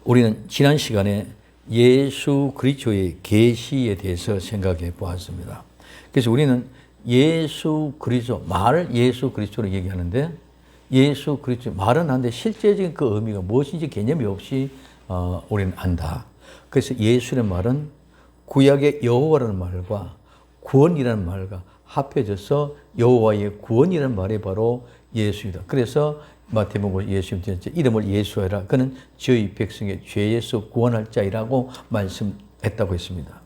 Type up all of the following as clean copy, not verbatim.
우리는 지난 시간에 예수 그리스도의 계시에 대해서 생각해 보았습니다. 그래서 우리는 예수 그리스도, 말을 예수 그리스도로 얘기하는데 예수 그리스도 말은 하는데 실제적인 그 의미가 무엇인지 개념이 없이 우리는 안다. 그래서 예수의 말은 구약의 여호와라는 말과 구원이라는 말과 합해져서 여호와의 구원이라는 말이 바로 예수이다. 그래서 마태복음 예수님 이름을 예수하라. 그는 저희 백성의 죄에서 구원할 자이라고 말씀했다고 했습니다.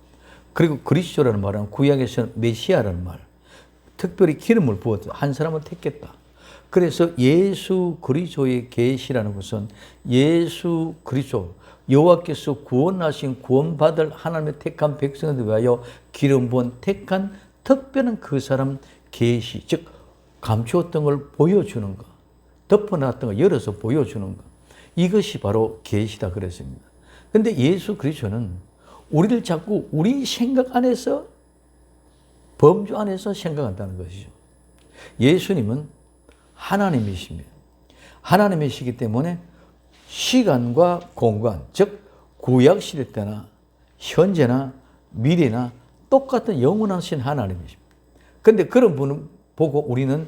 그리고 그리스도라는 말은 구약에서는 메시아라는 말, 특별히 기름을 부어서 한 사람을 택했다. 그래서 예수 그리스도의 계시라는 것은 예수 그리스도 여호와께서 구원하신 구원받을 하나님의 택한 백성을 위하여 기름 부은 택한 특별한 그 사람 계시, 즉 감추었던 걸 보여주는 것, 덮어놨던 걸 열어서 보여주는 것, 이것이 바로 계시다 그랬습니다. 그런데 예수 그리스도는 우리를 자꾸 우리 생각 안에서 범주 안에서 생각한다는 것이죠. 예수님은 하나님이십니다. 하나님이시기 때문에 시간과 공간, 즉 구약시대 때나 현재나 미래나 똑같은 영원하신 하나님이십니다. 그런데 그런 분을 보고 우리는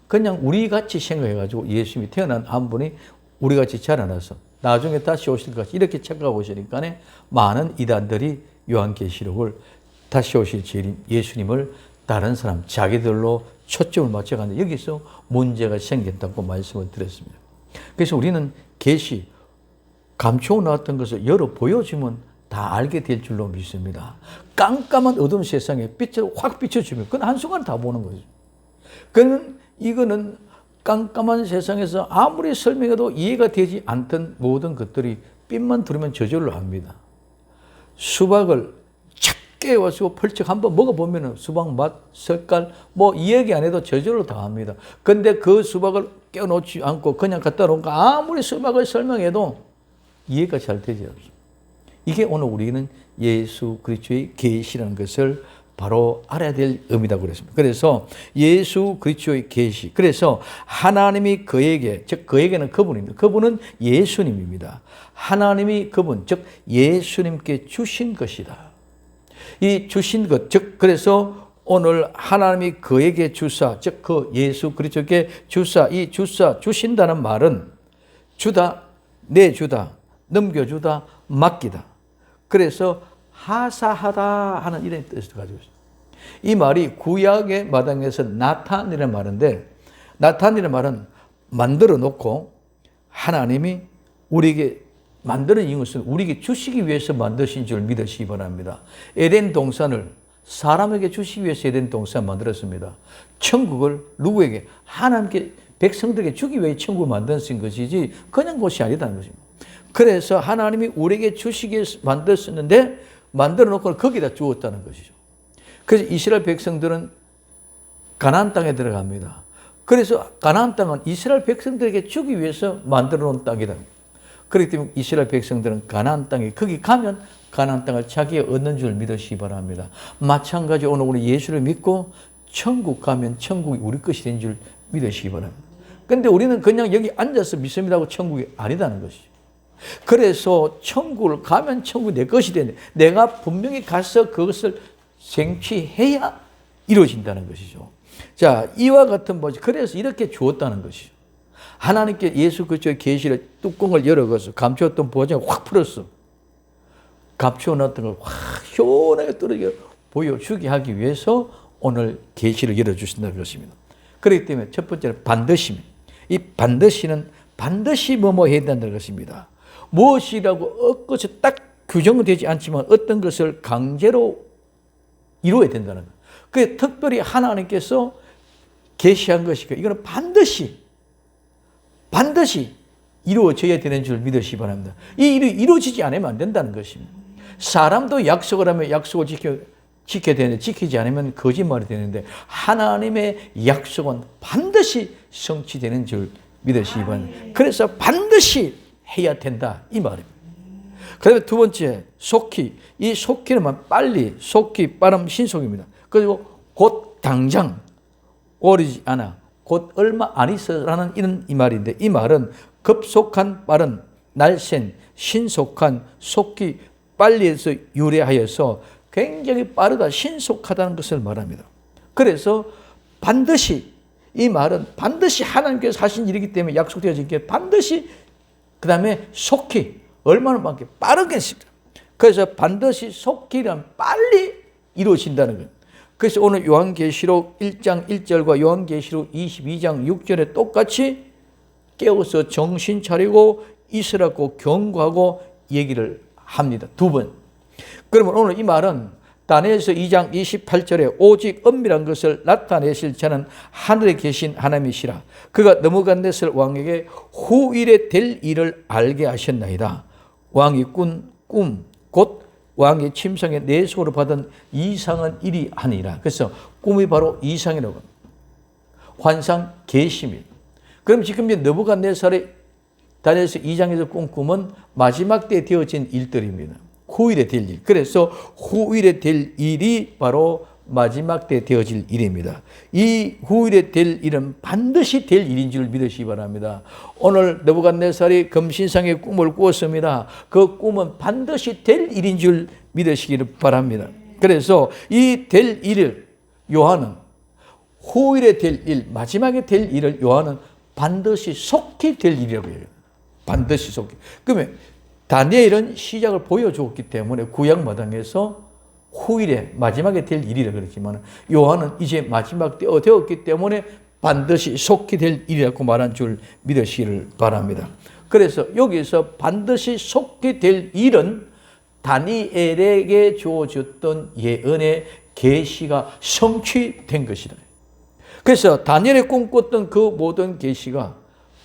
그냥 우리같이 생각해가지고 예수님이 태어난 한 분이 우리같이 자라나서 나중에 다시 오실 것 같이 이렇게 착각하고 있으니까 많은 이단들이 요한계시록을 다시 오실 재림 예수님을 다른 사람 자기들로 초점을 맞춰가는데 여기서 문제가 생겼다고 말씀을 드렸습니다. 그래서 우리는 계시 감추어 놨던 것을 열어 보여주면 다 알게 될 줄로 믿습니다. 깜깜한 어두운 세상에 빛을 확 비춰주면 그건 한순간 다 보는 거죠. 이거는 깜깜한 세상에서 아무리 설명해도 이해가 되지 않던 모든 것들이 빛만 들으면 저절로 합니다. 수박을 작게 와서 펄쩍 한번 먹어보면 수박 맛, 색깔 이 얘기 안 해도 저절로 다 합니다. 근데 그 수박을 껴놓지 않고 그냥 갖다 놓으니까 아무리 수박을 설명해도 이해가 잘 되지 않습니다. 이게 오늘 우리는 예수 그리스도의 계시라는 것을 바로 알아야 될 의미라고 그랬습니다. 그래서 예수 그리스도의 계시. 그래서 하나님이 그에게, 즉 그에게는 그분입니다. 그분은 예수님입니다. 하나님이 그분, 즉 예수님께 주신 것이다. 이 주신 것, 즉 그래서 오늘 하나님이 그에게 주사, 즉 그 예수 그리스도께 주사, 이 주사 주신다는 말은 주다, 내주다, 넘겨주다, 맡기다. 그래서 하사하다 하는 이런 뜻을 가지고 있습니다. 이 말이 구약의 마당에서 나탄이라는 말인데 나탄이라는 말은 만들어 놓고 하나님이 우리에게 만드는 이것은 우리에게 주시기 위해서 만드신 줄 믿으시기 바랍니다. 에덴 동산을 사람에게 주시기 위해서 에덴 동산을 만들었습니다. 천국을 누구에게? 하나님께 백성들에게 주기 위해 천국을 만드신 것이지 그냥 곳이 아니다는 것입니다. 그래서 하나님이 우리에게 주시기 위해서 만들었는데 만들어 놓고 거기다 주었다는 것이죠. 그래서 이스라엘 백성들은 가나안 땅에 들어갑니다. 그래서 가나안 땅은 이스라엘 백성들에게 주기 위해서 만들어 놓은 땅이다. 그렇기 때문에 이스라엘 백성들은 가나안 땅에 거기 가면 가나안 땅을 자기가 얻는 줄 믿으시기 바랍니다. 마찬가지로 오늘 우리 예수를 믿고 천국 가면 천국이 우리 것이 된 줄 믿으시기 바랍니다. 그런데 우리는 그냥 여기 앉아서 믿습니다고 천국이 아니다는 것이죠. 그래서 천국을 가면 천국이 내 것이 되는데 내가 분명히 가서 그것을 생취해야 이루어진다는 것이죠. 자, 이와 같은 뭐지? 그래서 이렇게 주었다는 것이죠. 하나님께 예수 그리스도의 계시를 뚜껑을 열어서 감추었던 보좌를 확 풀었어. 감추어놨던 걸 확 시원하게 떨어져 보여주게 하기 위해서 오늘 계시를 열어주신다는 것입니다. 그렇기 때문에 첫 번째는 반드시, 이 반드시는 반드시 뭐뭐 해야 된다는 것입니다. 무엇이라고 엇것이 딱 규정되지 않지만 어떤 것을 강제로 이루어야 된다는 것. 그게 특별히 하나님께서 계시한 것이고 이거는 반드시 이루어져야 되는 줄 믿으시기 바랍니다. 이 일이 이루어지지 않으면 안 된다는 것입니다. 사람도 약속을 하면 약속을 지켜야 되는데 지키지 않으면 거짓말이 되는데 하나님의 약속은 반드시 성취되는 줄 믿으시기 바랍니다. 그래서 반드시 해야 된다 이 말입니다. 그다음에 두 번째 속히, 이 속히는 빨리, 속히, 빠름, 신속입니다. 그리고 곧 당장, 오르지 않아, 곧 얼마 안 있어라는 이런 이 말인데 이 말은 급속한, 빠른, 날쌘, 신속한, 속기, 빨리에서 유래하여서 굉장히 빠르다, 신속하다는 것을 말합니다. 그래서 반드시, 이 말은 반드시 하나님께서 하신 일이기 때문에 약속되어진 게 반드시, 그 다음에 속히, 얼마나 많게 빠르게 했습니다. 그래서 반드시 속히란 빨리 이루어진다는 거예요. 그래서 오늘 요한계시록 1장 1절과 요한계시록 22장 6절에 똑같이 깨워서 정신 차리고 있으라고 경고하고 얘기를 합니다. 두 번. 그러면 오늘 이 말은 다니엘서 2장 28절에 오직 은밀한 것을 나타내실 자는 하늘에 계신 하나님이시라. 그가 느부갓네살 왕에게 후일에 될 일을 알게 하셨나이다. 왕이 꾼 꿈, 곧 왕의 침상에 내속으로 받은 이상한 일이 아니라. 그래서 꿈이 바로 이상이라고 합니다. 환상, 계시입니다. 그럼 지금 느부갓네살의 다니엘서 2장에서 꾼 꿈은 마지막 때에 되어진 일들입니다. 후일에 될 일. 그래서 후일에 될 일이 바로 마지막 때 되어질 일입니다. 이 후일에 될 일은 반드시 될 일인 줄 믿으시기 바랍니다. 오늘 느부갓네살이 금신상의 꿈을 꾸었습니다. 그 꿈은 반드시 될 일인 줄 믿으시기를 바랍니다. 그래서 이 될 일을 요한은 후일에 될 일, 마지막에 될 일을 요한은 반드시 속히 될 일이라고 해요. 반드시 속히. 그러면 다니엘은 시작을 보여주었기 때문에 구약 마당에서 후일에 마지막에 될 일이라 그랬지만 요한은 이제 마지막 때가 되었기 때문에 반드시 속히 될 일이라고 말한 줄 믿으시기를 바랍니다. 그래서 여기서 반드시 속히 될 일은 다니엘에게 주어졌던 예언의 계시가 성취된 것이다. 그래서 다니엘이 꿈꿨던 그 모든 계시가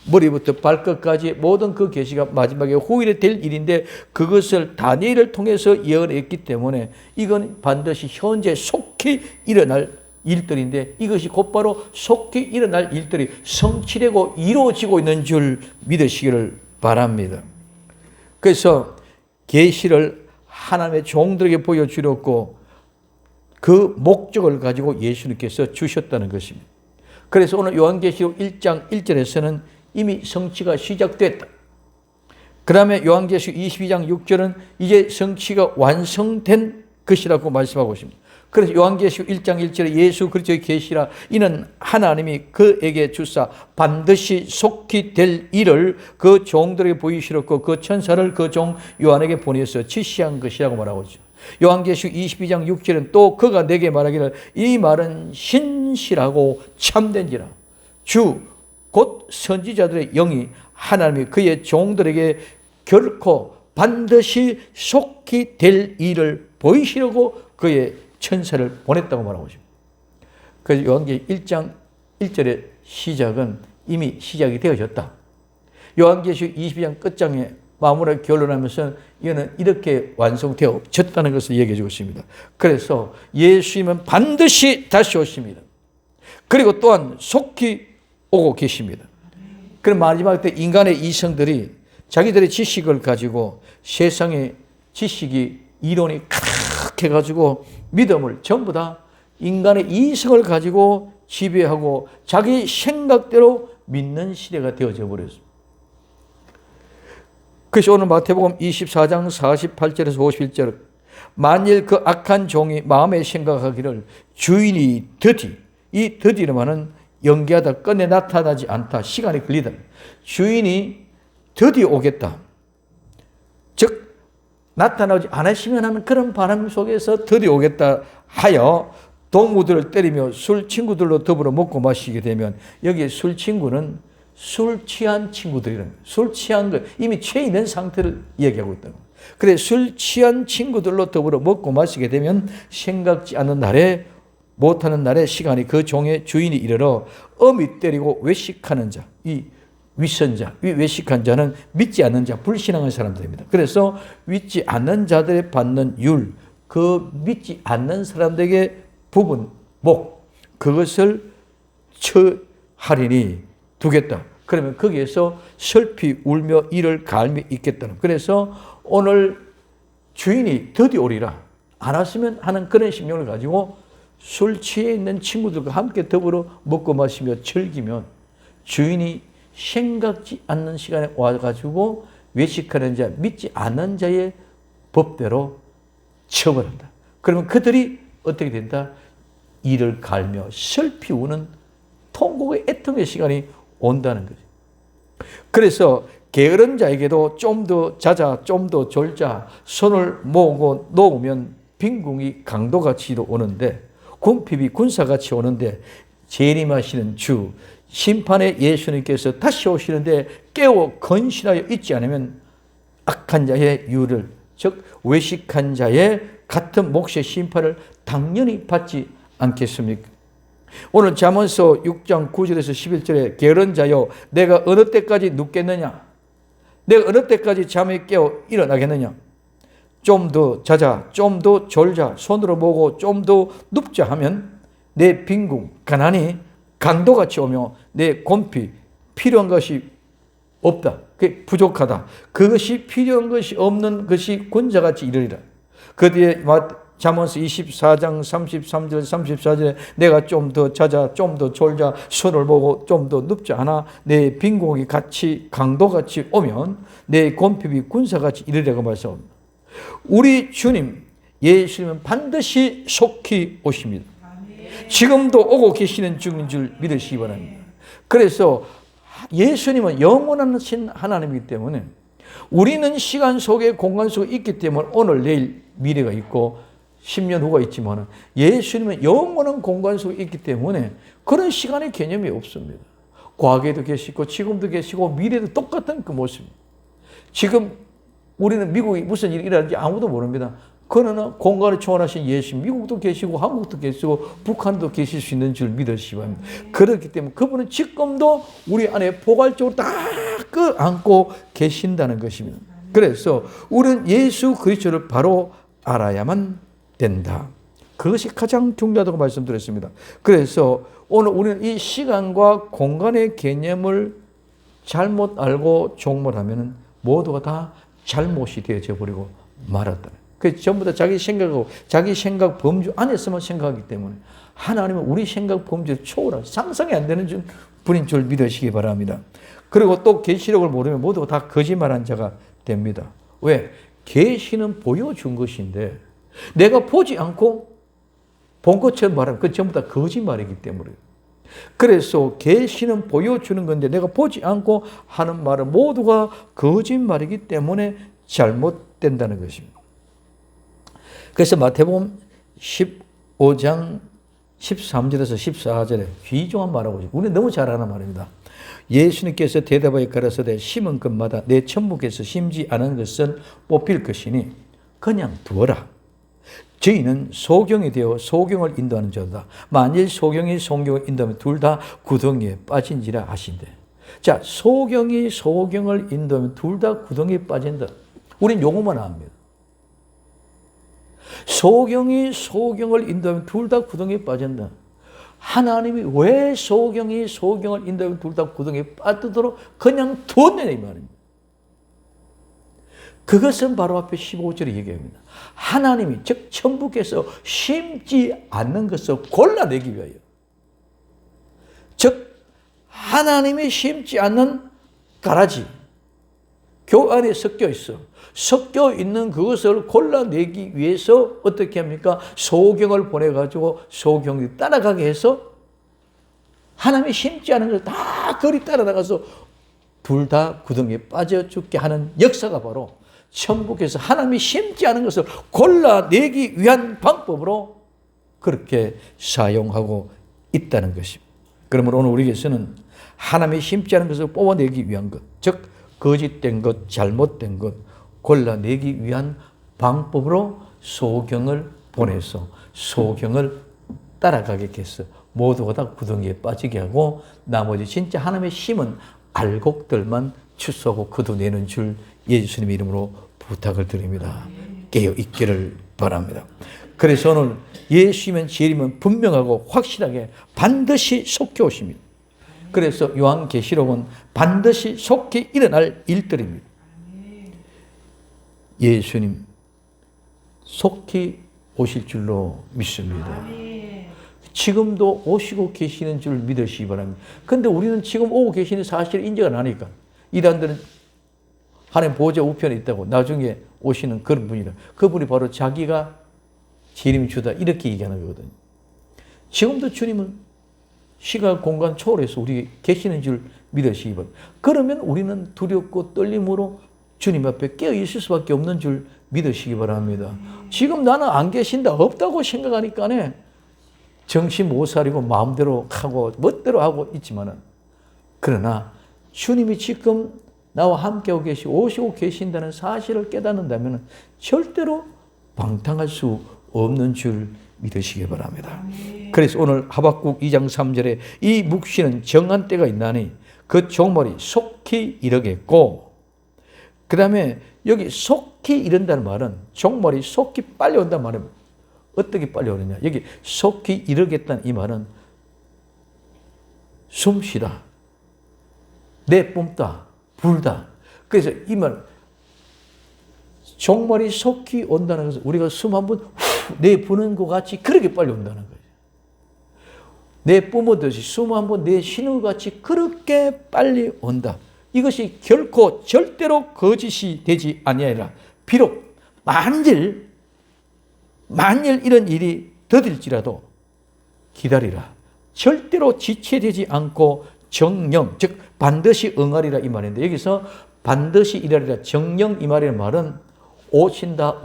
머리부터 발끝까지 모든 그 계시가 마지막에 후일에 될 일인데 그것을 다니엘을 통해서 예언했기 때문에 이건 반드시 현재 속히 일어날 일들인데 이것이 곧바로 속히 일어날 일들이 성취되고 이루어지고 있는 줄 믿으시기를 바랍니다. 그래서 계시를 하나님의 종들에게 보여주렸고 그 목적을 가지고 예수님께서 주셨다는 것입니다. 그래서 오늘 요한계시록 1장 1절에서는 이미 성취가 시작됐다. 그 다음에 요한계시록 22장 6절은 이제 성취가 완성된 것이라고 말씀하고 있습니다. 그래서 요한계시록 1장 1절에 예수 그리스도의 계시라 이는 하나님이 그에게 주사 반드시 속히 될 일을 그 종들에게 보이시렸고 그 천사를 그 종 요한에게 보내서 지시한 것이라고 말하고 있죠. 요한계시록 22장 6절은 또 그가 내게 말하기를 이 말은 신실하고 참된지라 주 곧 선지자들의 영이 하나님이 그의 종들에게 결코 반드시 속히 될 일을 보이시려고 그의 천사를 보냈다고 말하고 있습니다. 그래서 요한계시록 1장 1절의 시작은 이미 시작이 되어졌다. 요한계시록 22장 끝장에 마무리를 결론하면서 이거는 이렇게 완성되어졌다는 것을 얘기해 주고 있습니다. 그래서 예수님은 반드시 다시 오십니다. 그리고 또한 속히 오고 계십니다. 그럼 마지막 때 인간의 이성들이 자기들의 지식을 가지고 세상의 지식이 이론이 가득해가지고 믿음을 전부 다 인간의 이성을 가지고 지배하고 자기 생각대로 믿는 시대가 되어져 버렸습니다. 그래서 오늘 마태복음 24장 48절에서 51절 만일 그 악한 종이 마음에 생각하기를 주인이 더디 이 더디는 연기하다 끝내 나타나지 않다. 시간이 걸리다. 주인이 더디 오겠다. 즉 나타나지 않으시면 하는 그런 바람 속에서 더디 오겠다 하여 동무들을 때리며 술 친구들로 더불어 먹고 마시게 되면 여기에 술 친구는 술 취한 친구들이라는 거예요. 술 취한 거 이미 취해 있는 상태를 얘기하고 있다는 거예요. 그래 술 취한 친구들로 더불어 먹고 마시게 되면 생각지 않는 날에 못하는 날에 시간이 그 종의 주인이 이르러 엄히 때리고 외식하는 자, 이 윗선자, 외식한 자는 믿지 않는 자, 불신앙한 사람들입니다. 그래서 믿지 않는 자들이 받는 율, 그 믿지 않는 사람들에게 부분, 목, 그것을 처하리니 두겠다. 그러면 거기에서 슬피 울며 이를 갈미 있겠다는. 그래서 오늘 주인이 더디 오리라 안 왔으면 하는 그런 심령을 가지고 술 취해 있는 친구들과 함께 더불어 먹고 마시며 즐기면 주인이 생각지 않는 시간에 와가지고 외식하는 자, 믿지 않는 자의 법대로 처벌한다. 그러면 그들이 어떻게 된다? 이를 갈며 슬피 우는 통곡의 애통의 시간이 온다는 거죠. 그래서 게으른 자에게도 좀 더 자자, 좀 더 졸자, 손을 모으고 놓으면 빈궁이 강도같이도 오는데, 궁핍이 군사같이 오는데, 재림하시는 주 심판의 예수님께서 다시 오시는데 깨워 건실하여 있지 않으면 악한 자의 유를, 즉 외식한 자의 같은 몫의 심판을 당연히 받지 않겠습니까? 오늘 잠언서 6장 9절에서 11절에 게으른 자여 내가 어느 때까지 눕겠느냐? 내가 어느 때까지 잠에 깨어 일어나겠느냐? 좀 더 자자, 좀 더 졸자, 손으로 모으고 좀 더 눕자 하면 내 빈궁, 가난이 강도같이 오며 내 곤피, 필요한 것이 없다. 그게 부족하다. 그것이 필요한 것이 없는 것이 군자같이 이르리라. 그 뒤에 잠언서 24장 33절 34절에 내가 좀 더 자자, 좀 더 졸자, 손을 보고 좀 더 눕자 하나 내 빈궁이 같이 강도같이 오면 내 곤핍이 군사같이 이르리라고 말씀합니다. 우리 주님 예수님은 반드시 속히 오십니다. 지금도 오고 계시는 중인 줄 믿으시기 바랍니다. 그래서 예수님은 영원하신 하나님이기 때문에 우리는 시간 속에 공간 속에 있기 때문에 오늘 내일 미래가 있고 10년 후가 있지만 예수님은 영원한 공간 속에 있기 때문에 그런 시간의 개념이 없습니다. 과거에도 계시고 지금도 계시고 미래도 똑같은 그 모습입니다. 지금 우리는 미국이 무슨 일이 일어나는지 아무도 모릅니다. 그러나 공간을 초월하신 예수, 미국도 계시고 한국도 계시고 북한도 계실 수 있는 줄 믿으시기 바랍니다. 그렇기 때문에 그분은 지금도 우리 안에 포괄적으로 다 안고 계신다는 것입니다. 그래서 우리는 예수 그리스도를 바로 알아야만 된다. 그것이 가장 중요하다고 말씀드렸습니다. 그래서 오늘 우리는 이 시간과 공간의 개념을 잘못 알고 종말하면 모두가 다 잘못이 되어져 버리고 말았다. 그 전부 다 자기 생각하고 자기 생각 범주 안에서만 생각하기 때문에 하나님은 우리 생각 범주를 초월하고 상상이 안 되는 분인 줄 믿으시기 바랍니다. 그리고 또 계시록을 모르면 모두가 다 거짓말한 자가 됩니다. 왜? 계시는 보여준 것인데 내가 보지 않고 본 것처럼 말하면 그 전부 다 거짓말이기 때문에. 그래서 계시는 보여주는 건데 내가 보지 않고 하는 말은 모두가 거짓말이기 때문에 잘못된다는 것입니다. 그래서 마태복음 15장 13절에서 14절에 귀중한 말하고 있습니다. 우리는 너무 잘 아는 말입니다. 예수님께서 대답하여 가라사대 심은 것마다 내 천국에서 심지 않은 것은 뽑힐 것이니 그냥 두어라. 저희는 소경이 되어 소경을 인도하는 자다. 만일 소경이 소경을 인도하면 둘 다 구덩이에 빠진지라 하신대. 자, 소경이 소경을 인도하면 둘 다 구덩이에 빠진다. 우린 용어만 압니다. 소경이 소경을 인도하면 둘 다 구덩이에 빠진다. 하나님이 왜 소경이 소경을 인도하면 둘 다 구덩이에 빠뜨도록 그냥 두었느냐 이 말입니다. 그것은 바로 앞에 15절에 얘기합니다. 하나님이 즉 천부께서 심지 않는 것을 골라내기 위하여, 즉 하나님이 심지 않는 가라지 교 안에 섞여 있어. 섞여 있는 그것을 골라내기 위해서 어떻게 합니까? 소경을 보내가지고 소경이 따라가게 해서 하나님이 심지 않은 것을 다 그리 따라나가서 둘 다 구덩이에 빠져 죽게 하는 역사가 바로 천국에서 하나님이 심지 않은 것을 골라내기 위한 방법으로 그렇게 사용하고 있다는 것입니다. 그러므로 오늘 우리에게서는 하나님이 심지 않은 것을 뽑아내기 위한 것, 즉 거짓된 것, 잘못된 것 골라내기 위한 방법으로 소경을 보내서 소경을 따라가게 해서 모두가 다 구덩이에 빠지게 하고 나머지 진짜 하나님의 심은 알곡들만 추수하고 거두내는 줄 예수님의 이름으로 부탁을 드립니다. 깨어 있기를 바랍니다. 그래서 오늘 예수님은 재림은 분명하고 확실하게 반드시 속히 오십니다. 그래서 요한계시록은 반드시 속히 일어날 일들입니다. 예수님 속히 오실 줄로 믿습니다. 지금도 오시고 계시는 줄 믿으시기 바랍니다. 그런데 우리는 지금 오고 계시는 사실을 인정을 안 하니까 이단들은 하나님 보좌 우편에 있다고 나중에 오시는 그런 분이라. 그분이 바로 자기가 재림 주다 이렇게 얘기하는 거거든요. 지금도 주님은 시간 공간 초월해서 우리 계시는 줄 믿으시기 바랍니다. 그러면 우리는 두렵고 떨림으로 주님 앞에 깨어 있을 수밖에 없는 줄 믿으시기 바랍니다. 지금 나는 안 계신다 없다고 생각하니까 정신 못 차리고 마음대로 하고 멋대로 하고 있지만은, 그러나 주님이 지금 나와 함께하고 오시고 계신다는 사실을 깨닫는다면 절대로 방탕할 수 없는 줄 믿으시기 바랍니다. 그래서 오늘 하박국 2장 3절에 이 묵시는 정한 때가 있나니 그 종말이 속히 이르겠고, 그 다음에 여기 속히 이른다는 말은 종말이 속히 빨리 온다는 말은 어떻게 빨리 오느냐. 여기 속히 이르겠다는 이 말은 숨쉬다, 내뿜다, 불다. 그래서 이 말 종말이 속히 온다는 것은 우리가 숨 한번 내부는 것 같이 그렇게 빨리 온다는 거예요. 내뿜듯이 숨 한번 내쉬는 것 같이 그렇게 빨리 온다. 이것이 결코 절대로 거짓이 되지 아니하리라. 비록 만일 이런 일이 더딜지라도 기다리라. 절대로 지체되지 않고 정령, 즉 반드시 응하리라 이 말인데, 여기서 반드시 일하리라, 정령 이 말의 말은 오신다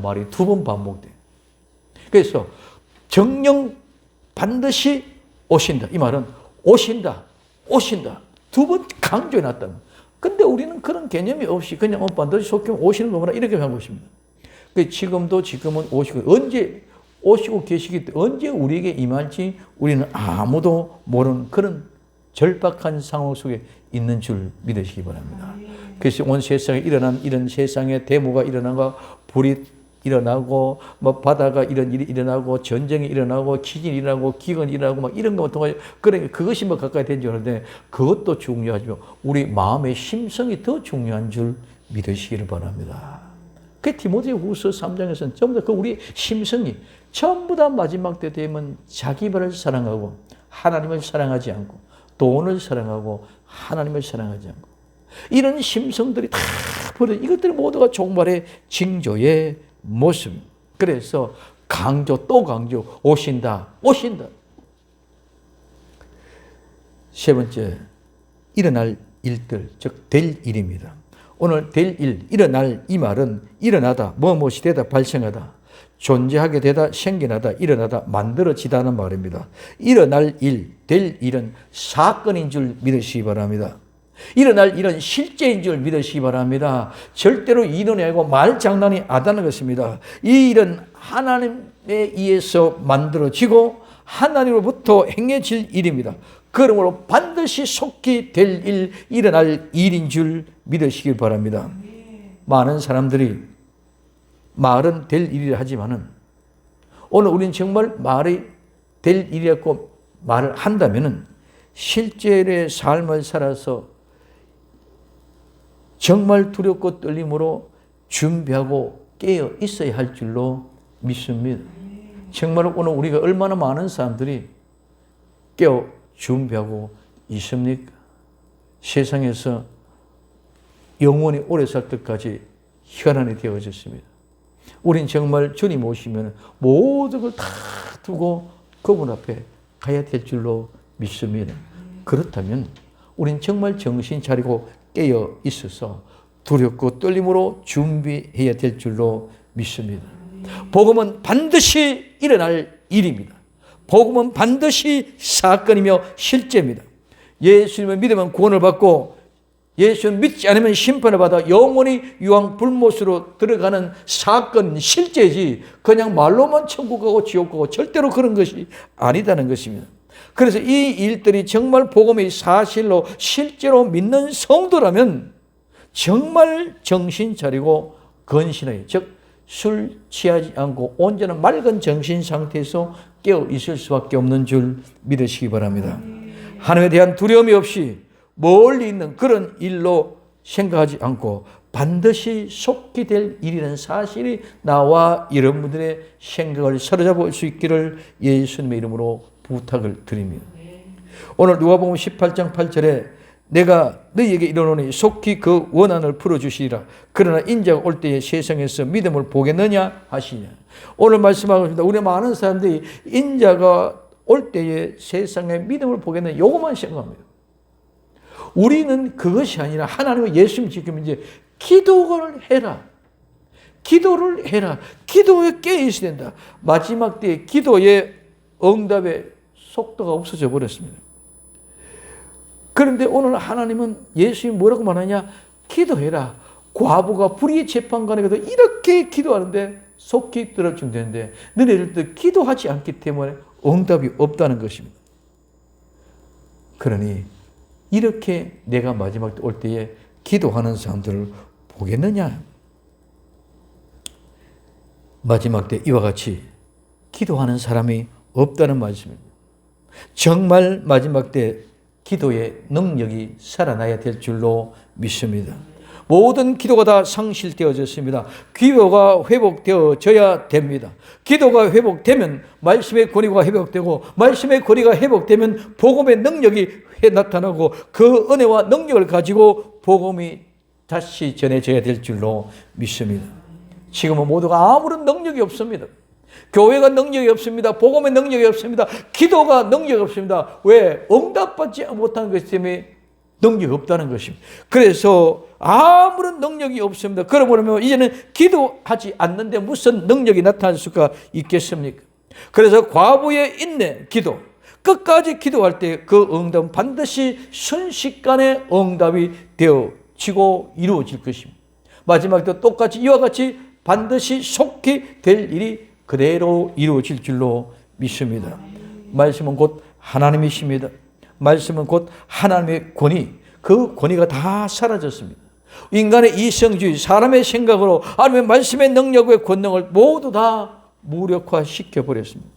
말이 두 번 반복돼요. 그래서 정령 반드시 오신다 이 말은 오신다 두 번 강조해 놨다. 근데 우리는 그런 개념이 없이 그냥 반드시 속히 오시는 거구나 이렇게 하고 있습니다. 지금은 오시고, 언제 오시고 계시기 때문에 언제 우리에게 임할지 우리는 아무도 모르는 그런 절박한 상황 속에 있는 줄 믿으시기 바랍니다. 그래서 온 세상에 일어난 이런 세상의 데모가 일어나고 불이 일어나고 뭐 바다가 이런 일이 일어나고 전쟁이 일어나고 기근이 일어나고 기근이 일어나고 막 이런 거 통해 그것이 뭐 가까이 된 줄 알았는데 그것도 중요하지만 우리 마음의 심성이 더 중요한 줄 믿으시기를 바랍니다. 그 디모데후서 3장에서는 전부 다 그 우리 심성이 전부 다 마지막 때 되면 자기만을 사랑하고 하나님을 사랑하지 않고 돈을 사랑하고 하나님을 사랑하지 않고 이런 심성들이 다 버려. 이것들이 모두가 종말의 징조의 모습. 그래서 또 강조 오신다. 세 번째, 일어날 일들, 즉 될 일입니다. 오늘 될 일, 일어날 이 말은 일어나다, 무엇이 되다, 발생하다, 존재하게 되다, 생겨나다, 일어나다, 만들어지다는 말입니다. 일어날 일, 될 일은 사건인 줄 믿으시기 바랍니다. 일어날 일은 실제인 줄 믿으시기 바랍니다. 절대로 이론이 아니고 말장난이 아다는 것입니다. 이 일은 하나님에 의해서 만들어지고 하나님으로부터 행해질 일입니다. 그러므로 반드시 속히 될 일, 일어날 일인 줄 믿으시길 바랍니다. 많은 사람들이 말은 될 일이라 하지만은 오늘 우리는 정말 말이 될 일이라고 말을 한다면은 실제의 삶을 살아서 정말 두렵고 떨림으로 준비하고 깨어 있어야 할 줄로 믿습니다. 정말 오늘 우리가 얼마나 많은 사람들이 깨어 준비하고 있습니까? 세상에서 영원히 오래 살 때까지 현안이 되어졌습니다. 우린 정말 주님 오시면 모든 걸 다 두고 그분 앞에 가야 될 줄로 믿습니다. 그렇다면 우린 정말 정신 차리고 깨어 있어서 두렵고 떨림으로 준비해야 될 줄로 믿습니다. 복음은 반드시 일어날 일입니다. 복음은 반드시 사건이며 실제입니다. 예수님을 믿으면 구원을 받고 예수를 믿지 않으면 심판을 받아 영원히 유황 불못으로 들어가는 사건, 실제지 그냥 말로만 천국 가고 지옥 가고 절대로 그런 것이 아니다는 것입니다. 그래서 이 일들이 정말 복음의 사실로 실제로 믿는 성도라면 정말 정신 차리고 건신하여, 즉 술 취하지 않고 온전한 맑은 정신 상태에서 깨어 있을 수밖에 없는 줄 믿으시기 바랍니다. 하나님에 대한 두려움이 없이 멀리 있는 그런 일로 생각하지 않고 반드시 속히 될 일이라는 사실이 나와 여러분들의 생각을 사로잡을 수 있기를 예수님의 이름으로 부탁을 드립니다. 오늘 누가복음 18장 8절에 내가 너희에게 이르노니 속히 그 원한을 풀어주시리라. 그러나 인자가 올 때에 세상에서 믿음을 보겠느냐 하시냐. 오늘 말씀하고 있습니다. 우리 많은 사람들이 인자가 올 때에 세상에 믿음을 보겠느냐 요것만 생각합니다. 우리는 그것이 아니라 하나님의 예수님 지키면 이제 기도를 해라. 기도를 해라. 기도에 깨어있어야 된다. 마지막 때에 기도의 응답의 속도가 없어져 버렸습니다. 그런데 오늘 하나님은 예수님이 뭐라고 말하냐? 기도해라. 과부가 불의의 재판관에 가도 이렇게 기도하는데 속히 들어준다는데 너네들도 기도하지 않기 때문에 응답이 없다는 것입니다. 그러니 이렇게 내가 마지막 때 올 때에 기도하는 사람들을 보겠느냐? 마지막 때 이와 같이 기도하는 사람이 없다는 말씀입니다. 정말 마지막 때 기도의 능력이 살아나야 될 줄로 믿습니다. 모든 기도가 다 상실되어졌습니다. 기도가 회복되어져야 됩니다. 기도가 회복되면 말씀의 권위가 회복되고 말씀의 권위가 회복되면 복음의 능력이 나타나고 그 은혜와 능력을 가지고 복음이 다시 전해져야 될 줄로 믿습니다. 지금은 모두가 아무런 능력이 없습니다. 교회가 능력이 없습니다. 복음의 능력이 없습니다. 기도가 능력이 없습니다. 왜? 응답받지 못하는 것이 때문에 능력이 없다는 것입니다. 그래서 아무런 능력이 없습니다. 그러면 이제는 기도하지 않는데 무슨 능력이 나타날 수가 있겠습니까? 그래서 과부의 인내, 기도, 끝까지 기도할 때 그 응답은 반드시 순식간에 응답이 되어지고 이루어질 것입니다. 마지막에도 똑같이 이와 같이 반드시 속히 될 일이 그대로 이루어질 줄로 믿습니다. 말씀은 곧 하나님이십니다. 말씀은 곧 하나님의 권위, 그 권위가 다 사라졌습니다. 인간의 이성주의, 사람의 생각으로 아니면 말씀의 능력의 권능을 모두 다 무력화시켜 버렸습니다.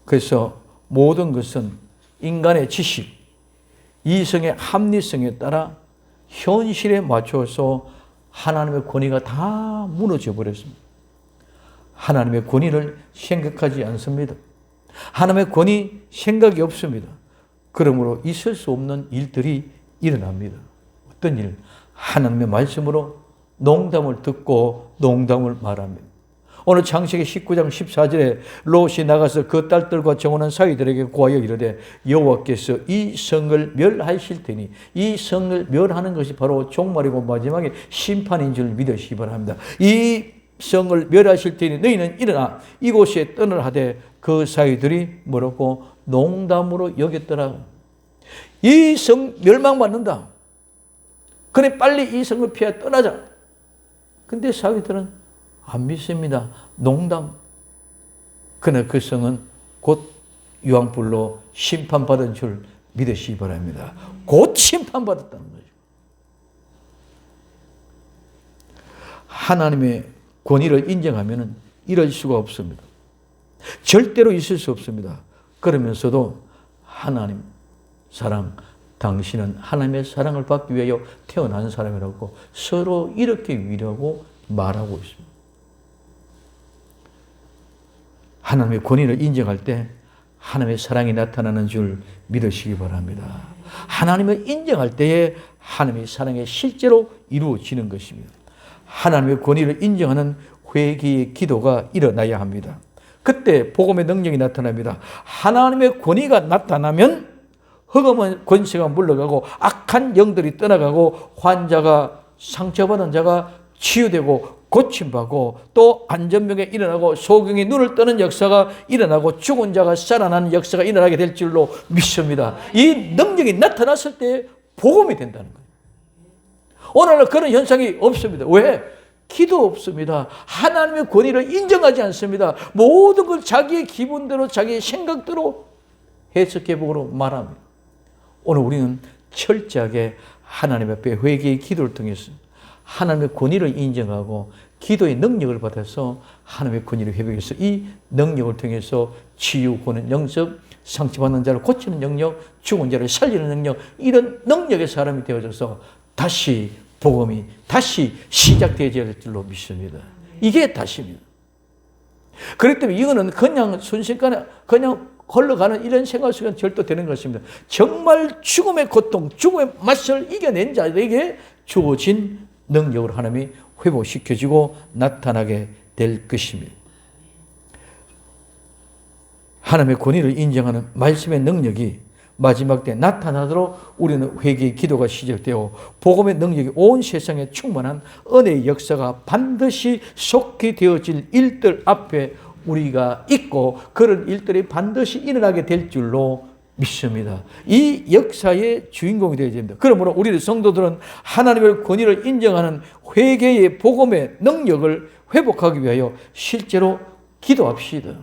그래서 모든 것은 인간의 지식, 이성의 합리성에 따라 현실에 맞춰서 하나님의 권위가 다 무너져 버렸습니다. 하나님의 권위를 생각하지 않습니다. 하나님의 권위 생각이 없습니다. 그러므로 있을 수 없는 일들이 일어납니다. 어떤 일? 하나님의 말씀으로 농담을 듣고 농담을 말합니다. 오늘 창세기 19장 14절에 롯이 나가서 그 딸들과 정혼한 사위들에게 고하여 이르되 여호와께서 이 성을 멸하실 테니 이 성을 멸하는 것이 바로 종말이고 마지막에 심판인 줄 믿으시기 바랍니다. 이 성을 멸하실 테니 너희는 일어나 이곳에 떠나라 하되 그 사위들이 뭐라고 농담으로 여겼더라. 이 성 멸망받는다. 그래 빨리 이 성을 피해 떠나자. 근데 사위들은 안 믿습니다. 농담. 그러나 그 성은 곧 유황불로 심판받은 줄 믿으시기 바랍니다. 곧 심판받았다는 거죠. 하나님의 권위를 인정하면 이럴 수가 없습니다. 절대로 있을 수 없습니다. 그러면서도 하나님 사랑, 당신은 하나님의 사랑을 받기 위하여 태어난 사람이라고 서로 이렇게 위로하고 말하고 있습니다. 하나님의 권위를 인정할 때 하나님의 사랑이 나타나는 줄 믿으시기 바랍니다. 하나님을 인정할 때에 하나님의 사랑이 실제로 이루어지는 것입니다. 하나님의 권위를 인정하는 회개의 기도가 일어나야 합니다. 그때 복음의 능력이 나타납니다. 하나님의 권위가 나타나면 흑암의 권세가 물러가고 악한 영들이 떠나가고 환자가 상처받은 자가 치유되고 고침받고 또 안전병에 일어나고 소경이 눈을 뜨는 역사가 일어나고 죽은 자가 살아나는 역사가 일어나게 될 줄로 믿습니다. 이 능력이 나타났을 때 복음이 된다는 거예요. 오늘날 그런 현상이 없습니다. 왜? 기도 없습니다. 하나님의 권위를 인정하지 않습니다. 모든 걸 자기의 기분대로 자기의 생각대로 해석해보고 말합니다. 오늘 우리는 철저하게 하나님 앞에 회개의 기도를 통해서 하나님의 권위를 인정하고 기도의 능력을 받아서 하나님의 권위를 회복해서 이 능력을 통해서 치유, 구원, 영접, 상처받는 자를 고치는 능력, 죽은 자를 살리는 능력, 이런 능력의 사람이 되어져서 다시 복음이 다시 시작되어야 될 줄로 믿습니다. 이게 다시입니다. 그렇기 때문에 이거는 그냥 순식간에 그냥 흘러가는 이런 생활 속에 절도되는 것입니다. 정말 죽음의 고통, 죽음의 맛을 이겨낸 자들에게 주어진 능력으로 하나님이 회복시켜지고 나타나게 될 것입니다. 하나님의 권위를 인정하는 말씀의 능력이 마지막 때 나타나도록 우리는 회개의 기도가 시작되어 복음의 능력이 온 세상에 충만한 은혜의 역사가 반드시 속히 되어질 일들 앞에 우리가 있고 그런 일들이 반드시 일어나게 될 줄로 믿습니다. 이 역사의 주인공이 되어야 됩니다. 그러므로 우리 성도들은 하나님의 권위를 인정하는 회개의 복음의 능력을 회복하기 위하여 실제로 기도합시다.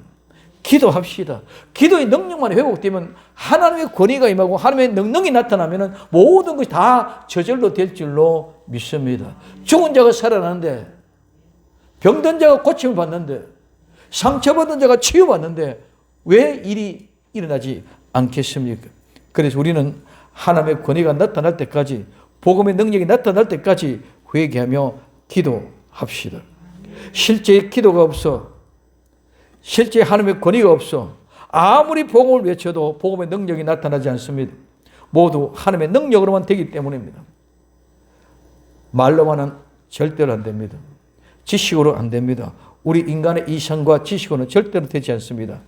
기도합시다. 기도의 능력만 회복되면 하나님의 권위가 임하고 하나님의 능력이 나타나면 모든 것이 다 저절로 될 줄로 믿습니다. 죽은 자가 살아나는데, 병든 자가 고침을 받는데, 상처받은 자가 치유받는데 왜 일이 일어나지 않겠습니까? 그래서 우리는 하나님의 권위가 나타날 때까지, 복음의 능력이 나타날 때까지 회개하며 기도합시다. 실제 기도가 없어, 실제 하나님의 권위가 없어 아무리 복음을 외쳐도 복음의 능력이 나타나지 않습니다. 모두 하나님의 능력으로만 되기 때문입니다. 말로만은 절대로 안 됩니다. 지식으로 안 됩니다. 우리 인간의 이성과 지식으로는 절대로 되지 않습니다.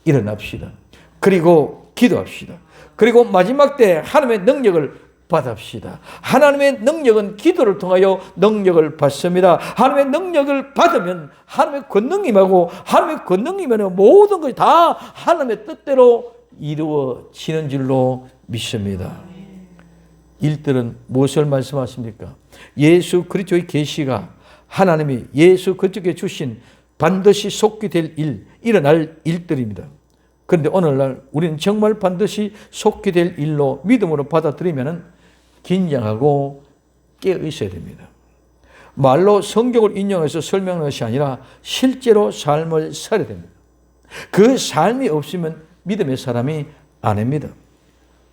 일어납시다. 그리고 기도합시다. 그리고 마지막 때 하나님의 능력을 받읍시다. 하나님의 능력은 기도를 통하여 능력을 받습니다. 하나님의 능력을 받으면 하나님의 권능이 임하고 하나님의 권능이 임하면 모든 것이 다 하나님의 뜻대로 이루어지는 줄로 믿습니다. 일들은 무엇을 말씀하십니까? 예수 그리스도의 계시가 하나님이 예수 그리스도께 주신 반드시 속히 될 일, 일어날 일들입니다. 그런데 오늘날 우리는 정말 반드시 속히 될 일로 믿음으로 받아들이면 긴장하고 깨어 있어야 됩니다. 말로 성경을 인용해서 설명하는 것이 아니라 실제로 삶을 살아야 됩니다. 그 삶이 없으면 믿음의 사람이 아닙니다.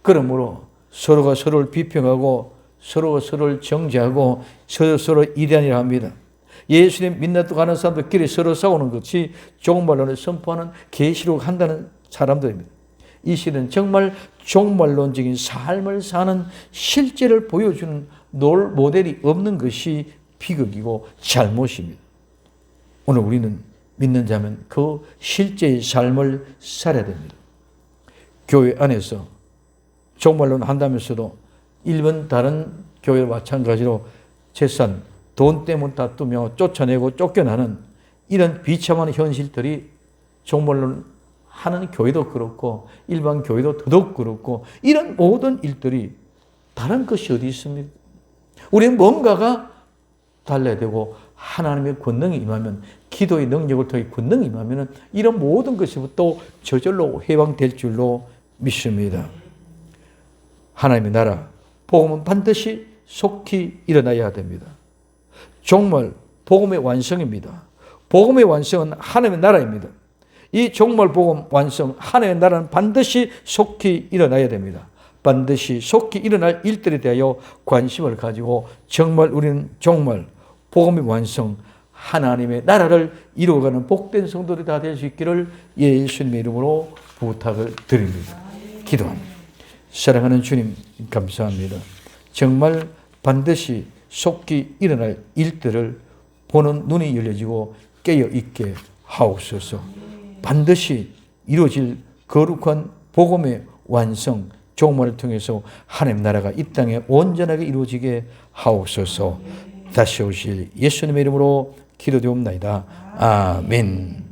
그러므로 서로가 서로를 비평하고 서로가 서로를 정죄하고 서로 이단이라 합니다. 예수님 믿는다고 가는 사람들끼리 서로 싸우는 것이 종말론을 선포하는 계시록 한다는 사람들입니다. 이 시대는 정말 종말론적인 삶을 사는 실제를 보여주는 롤 모델이 없는 것이 비극이고 잘못입니다. 오늘 우리는 믿는 자면 그 실제의 삶을 살아야 됩니다. 교회 안에서 종말론 한다면서도 일본 다른 교회와 마찬가지로 재산, 돈 때문에 다투며 쫓아내고 쫓겨나는 이런 비참한 현실들이 종말론 하는 교회도 그렇고 일반 교회도 더더욱 그렇고 이런 모든 일들이 다른 것이 어디 있습니까? 우리는 뭔가가 달라야 되고 하나님의 권능이 임하면 기도의 능력을 통해 권능이 임하면 이런 모든 것부터 저절로 해방될 줄로 믿습니다. 하나님의 나라, 복음은 반드시 속히 일어나야 됩니다. 종말, 복음의 완성입니다. 복음의 완성은 하나님의 나라입니다. 이 종말 복음 완성, 하나님의 나라는 반드시 속히 일어나야 됩니다. 반드시 속히 일어날 일들에 대하여 관심을 가지고 정말 우리는 종말, 복음의 완성, 하나님의 나라를 이루어가는 복된 성도들이 다 될 수 있기를 예수님의 이름으로 부탁을 드립니다. 기도합니다. 사랑하는 주님 감사합니다. 정말 반드시 속히 일어날 일들을 보는 눈이 열려지고 깨어있게 하옵소서. 반드시 이루어질 거룩한 복음의 완성, 종말을 통해서 하나님 나라가 이 땅에 온전하게 이루어지게 하옵소서. 다시 오실 예수님의 이름으로 기도되옵나이다. 아멘.